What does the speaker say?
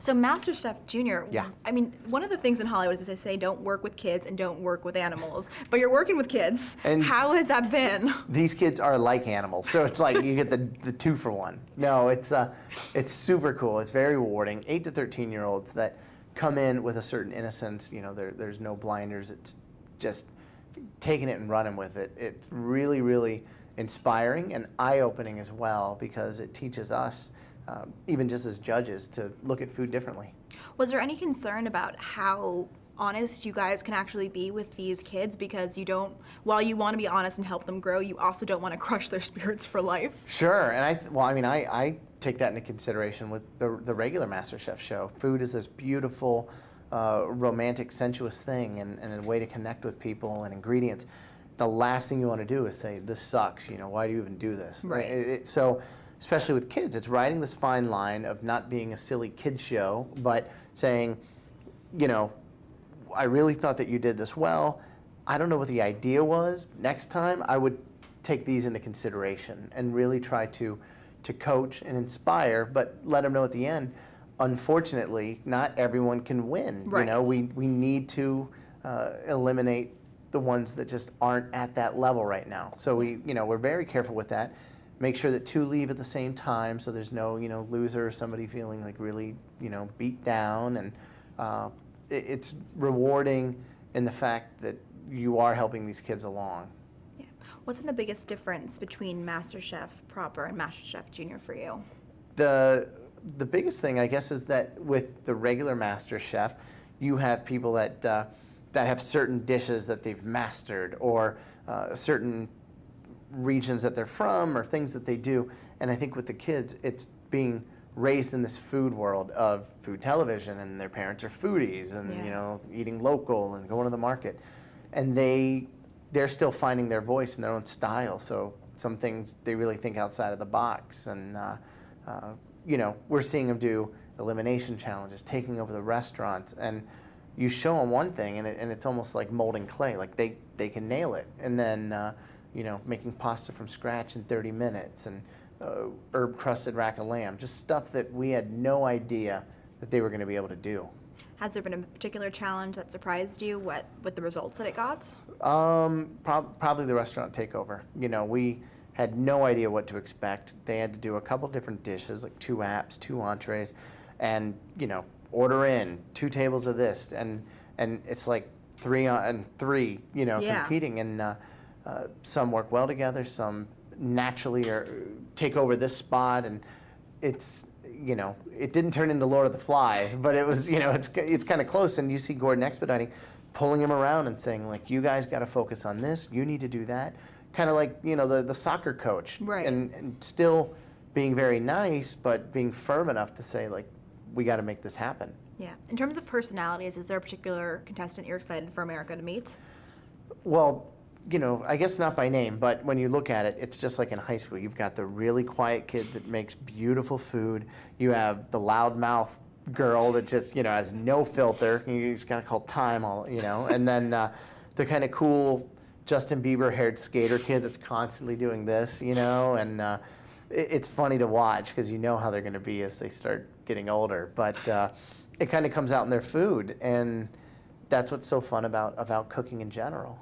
So MasterChef Junior, Yeah. I mean, one of the things in Hollywood is they say don't work with kids and don't work with animals, but you're working with kids. And how has that been? These kids are like animals, so it's like you get the 2 for 1. No, it's super cool. It's very rewarding. 8 to 13-year-olds that come in with a certain innocence. You know, there's no blinders. It's just taking it and running with it. It's really, really inspiring and eye-opening as well, because it teaches us, even just as judges, to look at food differently. Was there any concern about how honest you guys can actually be with these kids, because you don't, while you want to be honest and help them grow, you also don't want to crush their spirits for life? Sure, and I take that into consideration with the regular MasterChef show. Food is this beautiful, romantic, sensuous thing, and a way to connect with people and ingredients. The last thing you want to do is say, this sucks, you know, why do you even do this? Right. So, especially with kids, it's riding this fine line of not being a silly kid show, but saying, you know, I really thought that you did this well. I don't know what the idea was. Next time, I would take these into consideration and really try to coach and inspire, but let them know at the end, unfortunately, not everyone can win. Right. You know, we need to eliminate the ones that just aren't at that level right now. So we're very careful with that. Make sure that 2 leave at the same time, so there's no, loser or somebody feeling like really, beat down. And it's rewarding in the fact that you are helping these kids along. Yeah. What's been the biggest difference between MasterChef proper and MasterChef Junior for you? The biggest thing, I guess, is that with the regular MasterChef, you have people that have certain dishes that they've mastered, or certain regions that they're from, or things that they do. And I think with the kids, it's being raised in this food world of food television, and their parents are foodies, and eating local and going to the market, and they're still finding their voice and their own style. So some things they really think outside of the box, and we're seeing them do elimination challenges, taking over the restaurants, and you show them one thing, and it's almost like molding clay. Like they can nail it, and then making pasta from scratch in 30 minutes, and herb crusted rack of lamb, just stuff that we had no idea that they were going to be able to do. Has there been a particular challenge that surprised you with the results that it got? Probably the restaurant takeover. We had no idea what to expect. They had to do a couple different dishes, like 2 apps, 2 entrees, and order in 2 tables of this, and it's like 3 and 3, competing, and some work well together, some naturally take over this spot, and it's it didn't turn into Lord of the Flies, but it was it's kind of close. And you see Gordon expediting, pulling him around and saying, like, you guys got to focus on this, you need to do that, kind of like the soccer coach, right? And still being very nice, but being firm enough to say, like, we got to make this happen. Yeah. In terms of personalities, is there a particular contestant you're excited for America to meet? Well, I guess not by name, but when you look at it, it's just like in high school. You've got the really quiet kid that makes beautiful food. You have the loudmouth girl that just, has no filter. You just gotta call time, and then the kind of cool Justin Bieber-haired skater kid that's constantly doing this, and it's funny to watch because you know how they're gonna be as they start getting older. But it kind of comes out in their food, and that's what's so fun about cooking in general.